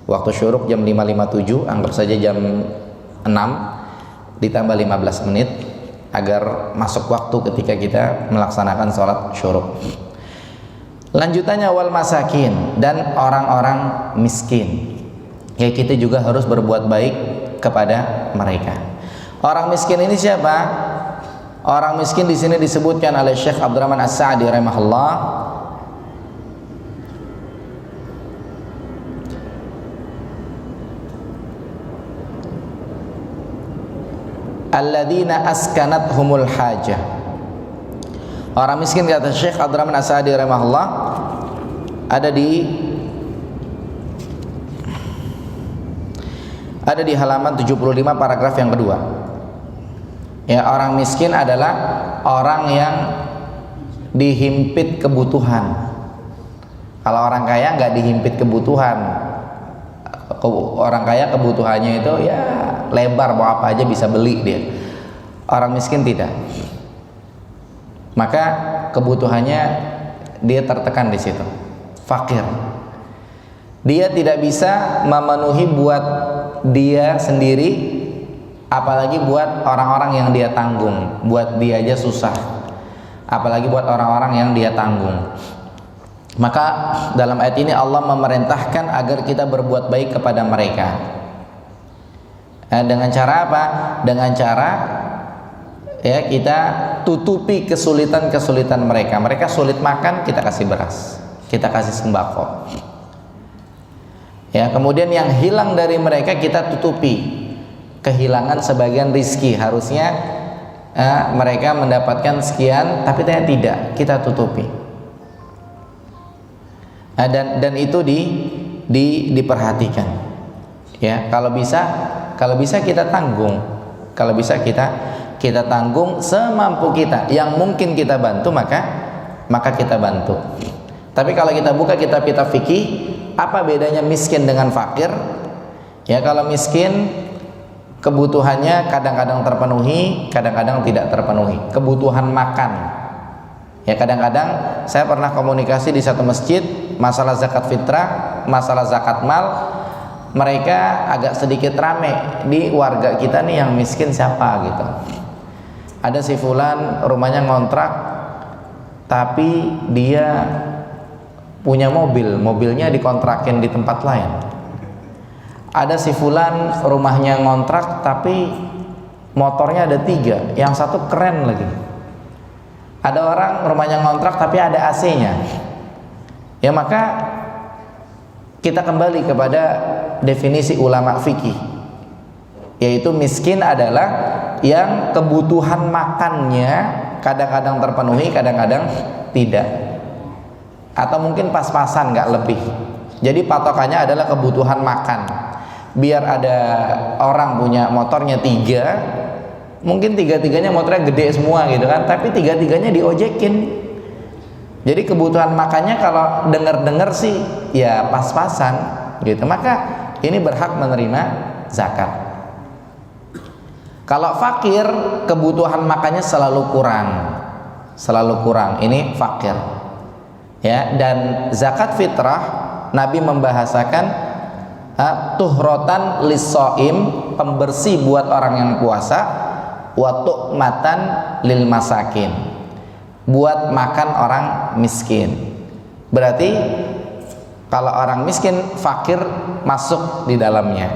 Waktu syuruk jam 5.57, anggap saja jam 6 ditambah 15 menit agar masuk waktu ketika kita melaksanakan sholat syuruk. Lanjutannya wal masakin, dan orang-orang miskin. ya kita juga harus berbuat baik kepada mereka. Orang miskin ini siapa? Orang miskin di sini disebutkan oleh Syekh Abdurrahman As-Sa'di rahimahullah, alladzina askanathumul hajah. Orang miskin kata Syekh Abdurrahman As-Sa'di rahimahullah ada di halaman 75 paragraf yang kedua. Ya, orang miskin adalah orang yang dihimpit kebutuhan. Kalau orang kaya nggak dihimpit kebutuhan. Orang kaya kebutuhannya itu ya lebar, mau apa aja bisa beli dia. Orang miskin tidak. Maka kebutuhannya dia tertekan di situ. Fakir. Dia tidak bisa memenuhi buat dia sendiri, apalagi buat orang-orang yang dia tanggung. Buat dia aja susah, apalagi buat orang-orang yang dia tanggung. Maka dalam ayat ini Allah memerintahkan agar kita berbuat baik kepada mereka. Dengan cara apa? Dengan cara ya kita tutupi kesulitan-kesulitan mereka. Mereka sulit makan, kita kasih beras, kita kasih sembako. Ya, kemudian yang hilang dari mereka kita tutupi. Kehilangan sebagian rizki, harusnya mereka mendapatkan sekian, tapi ternyata tidak, kita tutupi. Dan itu diperhatikan. Ya, kalau bisa kita tanggung, kalau bisa kita tanggung semampu kita. Yang mungkin kita bantu maka kita bantu. Tapi kalau kita buka kitab fikih, apa bedanya miskin dengan fakir? Ya, kalau miskin kebutuhannya kadang-kadang terpenuhi, kadang-kadang tidak terpenuhi. Kebutuhan makan. Ya, kadang-kadang saya pernah komunikasi di satu masjid masalah zakat fitrah, masalah zakat mal. Mereka agak sedikit rame di warga kita nih yang miskin siapa gitu. Ada si fulan rumahnya ngontrak, tapi dia punya mobilnya dikontrakin di tempat lain. Ada si fulan rumahnya ngontrak, tapi motornya ada 3, yang satu keren lagi. Ada orang rumahnya ngontrak tapi ada AC-nya. Ya, maka kita kembali kepada definisi ulama fikih, yaitu miskin adalah yang kebutuhan makannya kadang-kadang terpenuhi, kadang-kadang tidak, atau mungkin pas-pasan, nggak lebih. Jadi patokannya adalah kebutuhan makan. Biar ada orang punya motornya 3, mungkin 3-tiganya motornya gede semua gitu kan, tapi 3-tiganya diojekin. Jadi kebutuhan makannya kalau dengar-dengar sih ya pas-pasan gitu, maka ini berhak menerima zakat. Kalau fakir, kebutuhan makannya selalu kurang, ini fakir. Ya, dan zakat fitrah Nabi membahasakan tuhrotan lis-shaim, pembersih buat orang yang puasa, wa tu'matan lil masakin, buat makan orang miskin. Berarti kalau orang miskin, fakir masuk di dalamnya.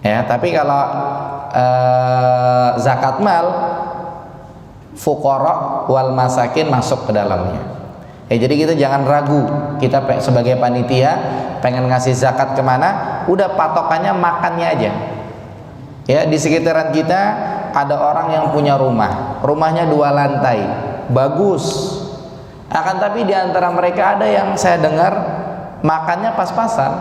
Ya, tapi kalau zakat mal, fuqara wal masakin masuk ke dalamnya. Ya, jadi kita jangan ragu. Kita sebagai panitia pengen ngasih zakat kemana, udah patokannya makannya aja. Ya, di sekitaran kita ada orang yang punya rumahnya 2 lantai, bagus. Akan tapi di antara mereka ada yang saya dengar makannya pas-pasan.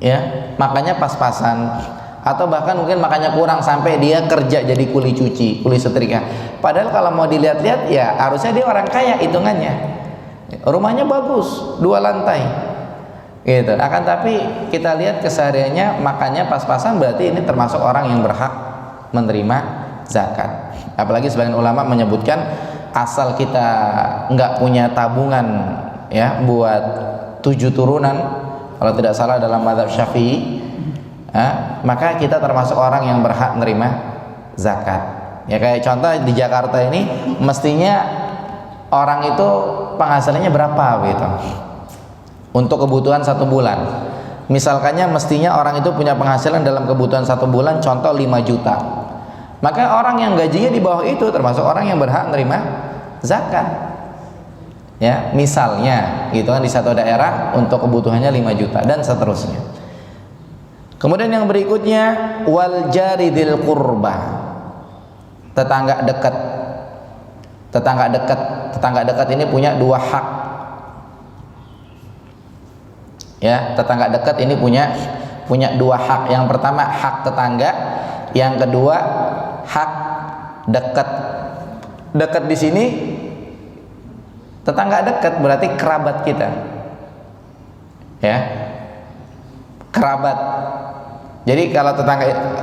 Ya, makannya pas-pasan, atau bahkan mungkin makannya kurang sampai dia kerja jadi kuli cuci, kuli setrika. Padahal kalau mau dilihat-lihat ya harusnya dia orang kaya hitungannya. Rumahnya bagus, 2 lantai. Gitu. Akan tapi kita lihat kesehariannya makannya pas-pasan, berarti ini termasuk orang yang berhak menerima zakat. Apalagi sebagian ulama menyebutkan asal kita nggak punya tabungan ya buat 7 turunan, kalau tidak salah dalam mazhab Syafi'i, maka kita termasuk orang yang berhak menerima zakat. Ya, kayak contoh di Jakarta ini mestinya orang itu penghasilannya berapa gitu untuk kebutuhan 1 bulan. Misalkannya mestinya orang itu punya penghasilan dalam kebutuhan 1 bulan contoh 5 juta. Maka orang yang gajinya di bawah itu termasuk orang yang berhak menerima zakat. Ya, misalnya gitu kan, di satu daerah untuk kebutuhannya 5 juta dan seterusnya. Kemudian yang berikutnya wal jaridil qurba. Tetangga dekat. Tetangga dekat ini punya 2 hak. Ya, tetangga dekat ini punya 2 hak. Yang pertama hak tetangga, yang kedua hak dekat. Dekat di sini tetangga dekat berarti kerabat kita. Ya. Kerabat. Jadi kalau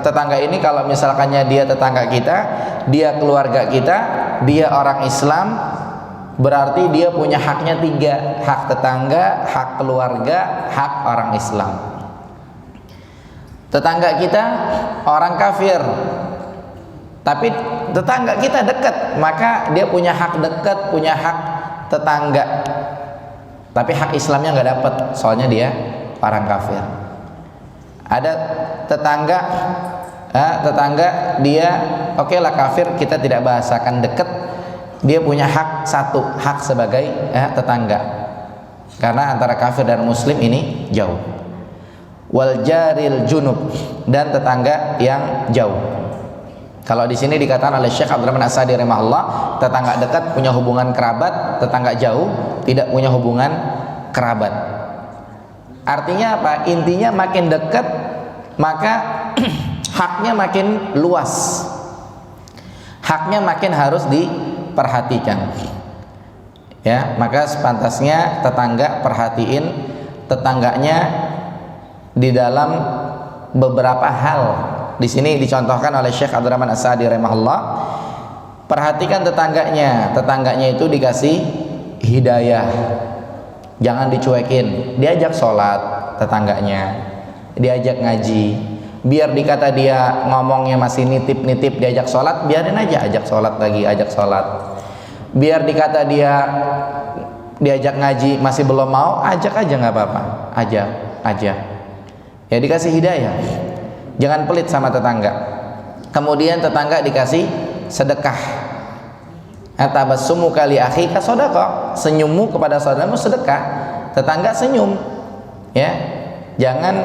tetangga ini kalau misalkannya dia tetangga kita, dia keluarga kita, dia orang Islam, berarti dia punya haknya 3, hak tetangga, hak keluarga, hak orang Islam. Tetangga kita orang kafir, tapi tetangga kita dekat, maka dia punya hak dekat, punya hak tetangga. Tapi hak Islamnya nggak dapat, soalnya dia orang kafir. Ada tetangga dia oke lah kafir, kita tidak bahasakan dekat. Dia punya hak 1, hak sebagai tetangga, karena antara kafir dan muslim ini jauh. Wal jaril junub, dan tetangga yang jauh. Kalau di sini dikatakan oleh Syekh Abdurrahman As-Sa'di rahimahullah, tetangga dekat punya hubungan kerabat, tetangga jauh tidak punya hubungan kerabat. Artinya apa? Intinya makin dekat maka haknya makin luas, haknya makin harus diperhatikan. Ya, maka sepantasnya tetangga perhatiin tetangganya di dalam beberapa hal. Di sini dicontohkan oleh Syekh Abdurrahman As-Sa'di rahimahullah, perhatikan tetangganya itu dikasih hidayah, jangan dicuekin. Diajak sholat tetangganya, diajak ngaji. Biar dikata dia ngomongnya masih nitip-nitip, diajak sholat, biarin aja, ajak sholat lagi, ajak sholat. Biar dikata dia diajak ngaji masih belum mau, ajak aja, nggak apa-apa, ajak aja. Ya, dikasih hidayah. Jangan pelit sama tetangga. Kemudian tetangga dikasih sedekah. Atabassumu kali akhika sedekah. Senyummu kepada saudaramu sedekah. Tetangga senyum. Ya. Jangan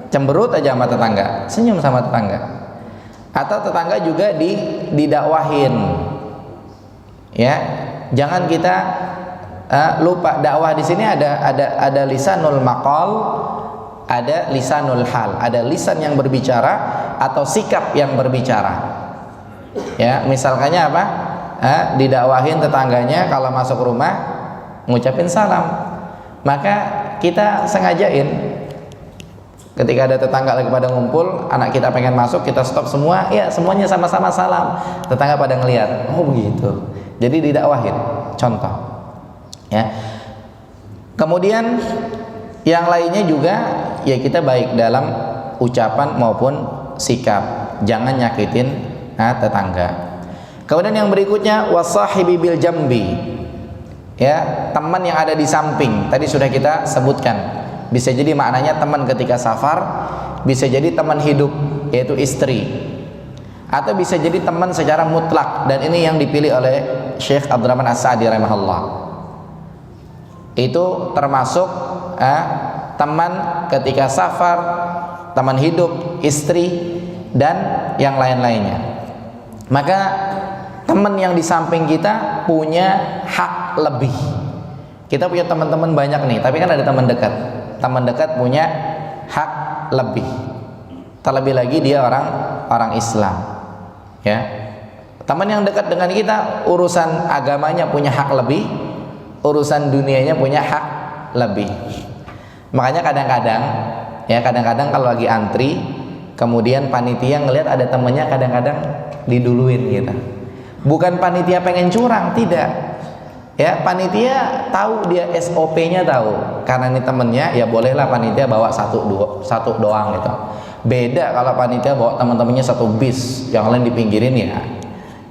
cemberut aja sama tetangga. Senyum sama tetangga. Atau tetangga juga didakwahin. Ya. Jangan kita lupa dakwah. Di sini ada lisanul maqal, ada lisanul hal, ada lisan yang berbicara atau sikap yang berbicara. Ya, misalkannya apa? Didakwahin tetangganya kalau masuk rumah ngucapin salam, maka kita sengajain ketika ada tetangga lagi pada ngumpul, anak kita pengen masuk, kita stop semua, ya semuanya sama-sama salam. Tetangga pada ngelihat, oh begitu. Jadi didakwahin, contoh. Ya. Kemudian yang lainnya juga, ya kita baik dalam ucapan maupun sikap, jangan nyakitin tetangga. Kemudian yang berikutnya wasahibi bil jambi, ya, teman yang ada di samping. Tadi sudah kita sebutkan, bisa jadi maknanya teman ketika safar, bisa jadi teman hidup yaitu istri, atau bisa jadi teman secara mutlak, dan ini yang dipilih oleh Syekh Abdurrahman As-Sa'di rahimahullah. Itu termasuk teman ketika safar, teman hidup, istri, dan yang lain-lainnya. Maka teman yang di samping kita punya hak lebih. Kita punya teman-teman banyak nih, tapi kan ada teman dekat. Teman dekat punya hak lebih. Terlebih lagi dia orang Islam. Ya. Teman yang dekat dengan kita, urusan agamanya punya hak lebih, urusan dunianya punya hak lebih. Makanya kadang-kadang kalau lagi antri, kemudian panitia ngelihat ada temennya, kadang-kadang diduluin gitu. Bukan panitia pengen curang, tidak. Ya, panitia tahu, dia SOP-nya tahu. Karena ini temennya, ya bolehlah panitia bawa satu doang gitu. Beda kalau panitia bawa teman-temannya 1 bis, yang lain dipinggirin, ya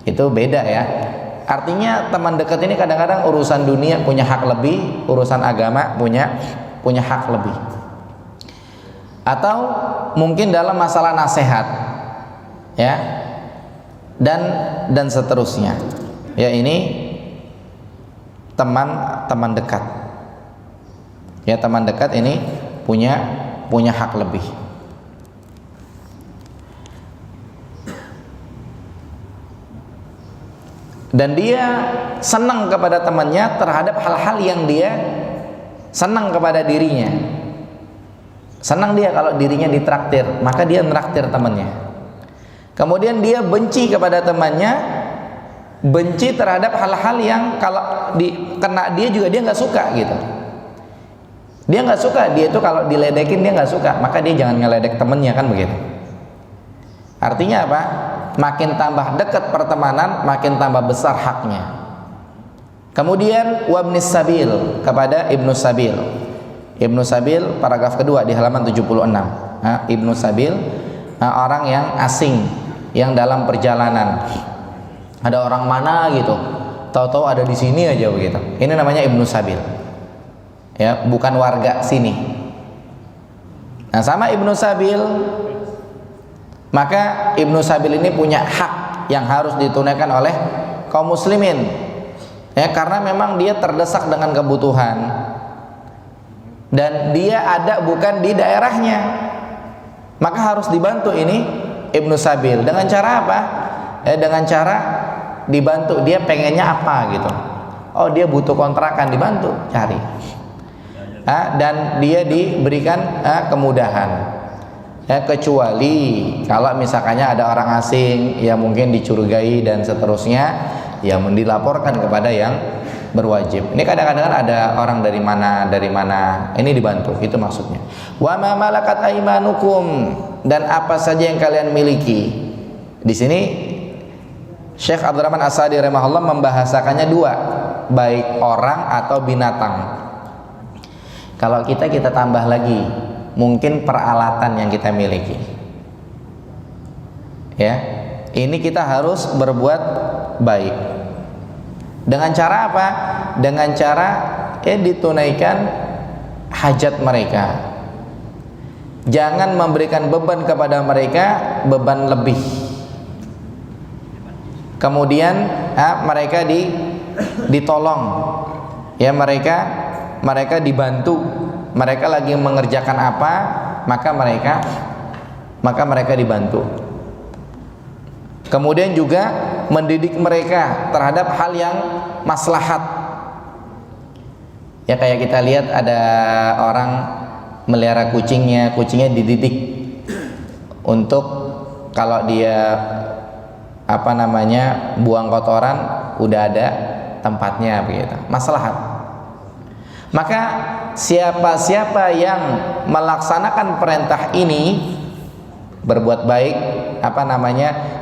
itu beda ya. Artinya teman dekat ini kadang-kadang urusan dunia punya hak lebih, urusan agama punya hak lebih. atau mungkin dalam masalah nasihat, ya, dan seterusnya. Ya, ini teman dekat. Ya, teman dekat ini punya hak lebih. Dan dia senang kepada temannya terhadap hal-hal yang dia senang kepada dirinya. Senang dia kalau dirinya ditraktir, maka dia nraktir temannya. Kemudian dia benci kepada temannya, benci terhadap hal-hal yang kalau kena dia juga dia nggak suka gitu. Dia nggak suka, dia itu kalau diledekin dia nggak suka, maka dia jangan ngeledek temennya, kan begitu. Artinya apa? Makin tambah dekat pertemanan, makin tambah besar haknya. Kemudian wabnis sabil, kepada ibnu sabil. Ibnu sabil paragraf kedua di halaman 76. Ibnu sabil, orang yang asing, yang dalam perjalanan. Ada orang mana gitu, tahu-tahu ada di sini aja begitu. Ini namanya ibnu sabil. Ya, bukan warga sini. Nah, sama ibnu sabil, maka ibnu sabil ini punya hak yang harus ditunaikan oleh kaum muslimin. Ya, karena memang dia terdesak dengan kebutuhan dan dia ada bukan di daerahnya, maka harus dibantu ini ibnu sabil. Dengan cara apa? Dengan cara dibantu. Dia pengennya apa gitu? Oh, dia butuh kontrakan, dibantu cari. Dan dia diberikan kemudahan. Ya, kecuali kalau misalkannya ada orang asing yang mungkin dicurigai dan seterusnya, ya dilaporkan kepada yang berwajib. Ini kadang-kadang ada orang dari mana, ini dibantu, itu maksudnya. Wa ma malakat aimanukum, dan apa saja yang kalian miliki. Di sini Syekh Abdurrahman As-Sa'di rahimahullah membahasakannya dua, baik orang atau binatang. Kalau kita tambah lagi, mungkin peralatan yang kita miliki. Ya, ini kita harus berbuat baik. Dengan cara apa? Dengan cara ditunaikan hajat mereka. Jangan memberikan beban kepada mereka, beban lebih. Kemudian mereka ditolong. Ya, mereka dibantu. Mereka lagi mengerjakan apa, maka mereka dibantu. Kemudian juga mendidik mereka terhadap hal yang maslahat. Ya, kayak kita lihat ada orang melihara kucingnya dididik untuk kalau dia buang kotoran udah ada tempatnya begitu. Maslahat. Maka siapa-siapa yang melaksanakan perintah ini, berbuat baik,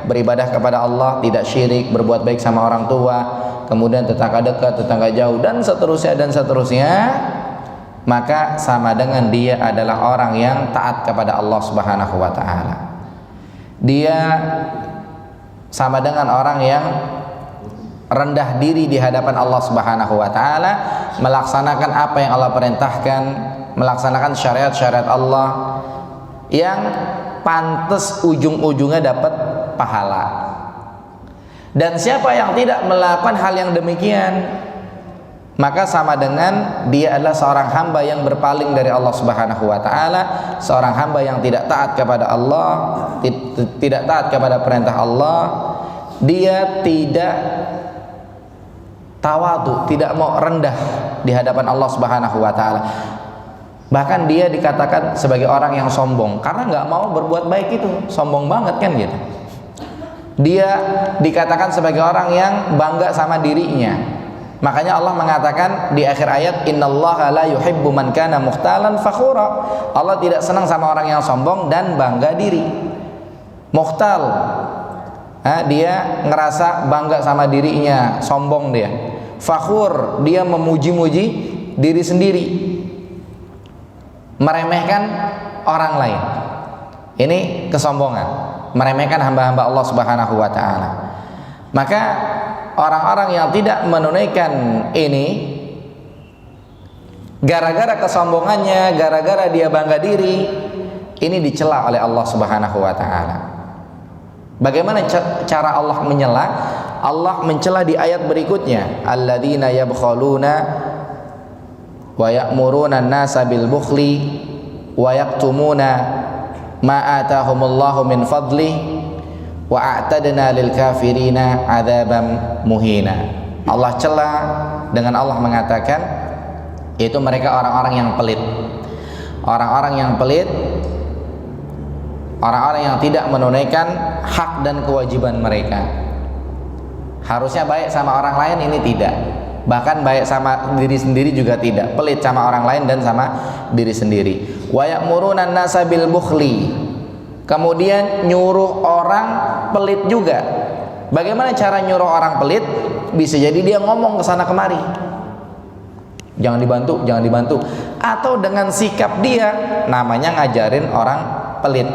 beribadah kepada Allah, tidak syirik, berbuat baik sama orang tua, kemudian tetangga dekat, tetangga jauh, dan seterusnya, maka sama dengan dia adalah orang yang taat kepada Allah Subhanahu wa taala. Dia sama dengan orang yang rendah diri di hadapan Allah Subhanahu wa taala, melaksanakan apa yang Allah perintahkan, melaksanakan syariat-syariat Allah yang pantas ujung-ujungnya dapat pahala. Dan siapa yang tidak melakukan hal yang demikian, maka sama dengan dia adalah seorang hamba yang berpaling dari Allah Subhanahu wa taala, seorang hamba yang tidak taat kepada Allah, tidak taat kepada perintah Allah. Dia tidak tawadu, tidak mau rendah di hadapan Allah Subhanahu wa taala. Bahkan dia dikatakan sebagai orang yang sombong karena nggak mau berbuat baik, itu sombong banget kan gitu. Dia dikatakan sebagai orang yang bangga sama dirinya. Makanya Allah mengatakan di akhir ayat, innallaha la yuhibbu man kana mukhtalan fakhura. Allah tidak senang sama orang yang sombong dan bangga diri. Mukhtal, dia ngerasa bangga sama dirinya, sombong dia. Fakhur, dia memuji-muji diri sendiri, meremehkan orang lain. Ini kesombongan, meremehkan hamba-hamba Allah Subhanahu wa taala. Maka orang-orang yang tidak menunaikan ini, gara-gara kesombongannya, gara-gara dia bangga diri, ini dicela oleh Allah Subhanahu wa taala. Bagaimana cara Allah menyela? Allah mencela di ayat berikutnya, alladzina yabkhaluna wa ya'muruna an-nasa bil bukhli wa yaktumuna ma atahumullahu min fadli wa a'tadna lil kafirina adzaban muhina. Allah cela dengan Allah mengatakan yaitu mereka orang-orang yang pelit. Orang-orang yang pelit, orang-orang yang tidak menunaikan hak dan kewajiban mereka. Harusnya baik sama orang lain, ini tidak. Bahkan baik sama diri sendiri juga tidak. Pelit sama orang lain dan sama diri sendiri. Wa ya'muruna an-nasa bil bukhli. Kemudian nyuruh orang pelit juga. Bagaimana cara nyuruh orang pelit? Bisa jadi dia ngomong ke sana kemari, jangan dibantu, jangan dibantu. Atau dengan sikap dia, namanya ngajarin orang pelit.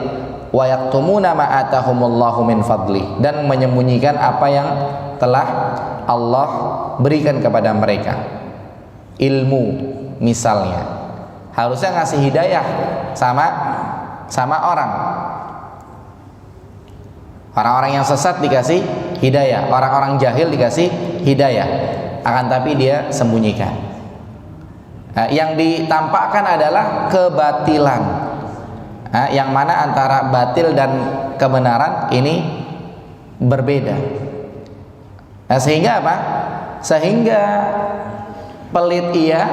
Wa yaktumuna ma atahumullahu min fadli, dan menyembunyikan apa yang telah Allah berikan kepada mereka. Ilmu misalnya, harusnya ngasih hidayah sama orang-orang yang sesat dikasih hidayah, orang-orang jahil dikasih hidayah, akan tapi dia sembunyikan. Yang ditampakkan adalah kebatilan, yang mana antara batil dan kebenaran ini berbeda. Sehingga apa? Sehingga pelit iya,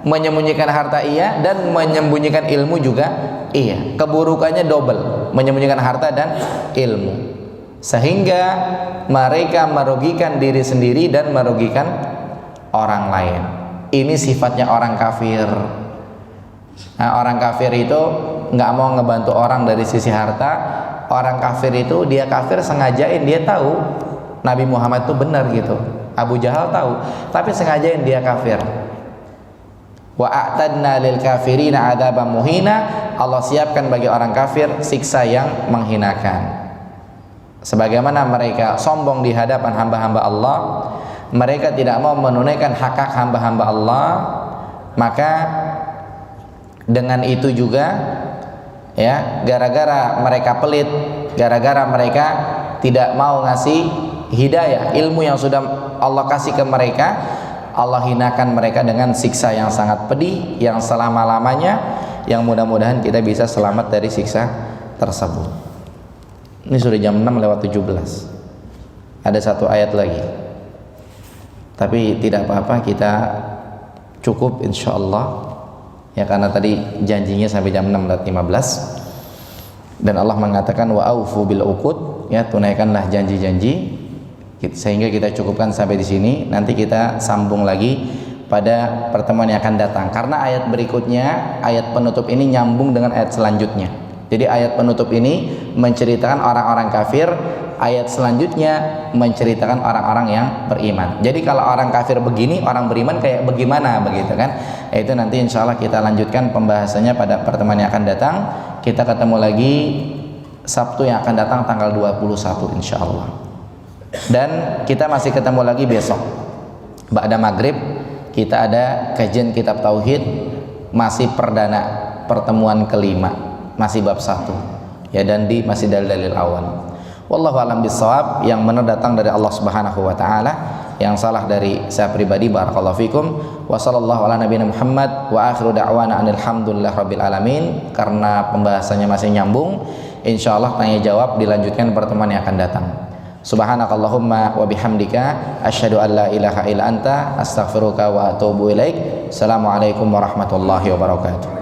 menyembunyikan harta iya, dan menyembunyikan ilmu juga iya. Keburukannya double, menyembunyikan harta dan ilmu, sehingga mereka merugikan diri sendiri dan merugikan orang lain. Ini sifatnya orang kafir. Orang kafir itu nggak mau ngebantu orang dari sisi harta. Orang kafir itu dia kafir sengajain, dia tahu Nabi Muhammad itu benar gitu. Abu Jahal tahu, tapi sengajain dia kafir. Wa a'tadna lil kafirina adzaban muhina. Allah siapkan bagi orang kafir siksa yang menghinakan. Sebagaimana mereka sombong di hadapan hamba-hamba Allah, mereka tidak mau menunaikan hak-hak hamba-hamba Allah, maka dengan itu juga ya, gara-gara mereka pelit, gara-gara mereka tidak mau ngasih hidayah, ilmu yang sudah Allah kasih ke mereka, Allah hinakan mereka dengan siksa yang sangat pedih, yang selama-lamanya, yang mudah-mudahan kita bisa selamat dari siksa tersebut. Ini sudah jam 6:17. Ada satu ayat lagi, tapi tidak apa-apa, kita cukup insyaallah ya, karena tadi janjinya sampai jam 6:15. Dan Allah mengatakan wa aufu bil uqud, ya, tunaikanlah janji-janji. Sehingga kita cukupkan sampai di sini. Nanti kita sambung lagi pada pertemuan yang akan datang, karena ayat berikutnya, ayat penutup ini nyambung dengan ayat selanjutnya. Jadi ayat penutup ini menceritakan orang-orang kafir, ayat selanjutnya menceritakan orang-orang yang beriman. Jadi kalau orang kafir begini, orang beriman kayak bagaimana, begitu kan? Itu nanti insya Allah kita lanjutkan pembahasannya pada pertemuan yang akan datang. Kita ketemu lagi Sabtu yang akan datang tanggal 21 insya Allah. Dan kita masih ketemu lagi besok ba'da maghrib, kita ada kajian kitab tauhid, masih perdana, pertemuan kelima, masih bab 1 ya, dan masih dalil-dalil awal. Wallahu a'lam bissawab. Yang benar datang dari Allah Subhanahu wa taala, yang salah dari saya pribadi. Barakallahu fikum. Wa sallallahu ala nabiyina Muhammad wa akhiru da'wana alhamdulillah rabbil alamin. Karena pembahasannya masih nyambung, insyaallah tanya jawab dilanjutkan pertemuan yang akan datang. Subhanakallahumma wa bihamdika asyhadu an la ilaha illa anta astaghfiruka wa atubu ilaik. Assalamualaikum warahmatullahi wabarakatuh.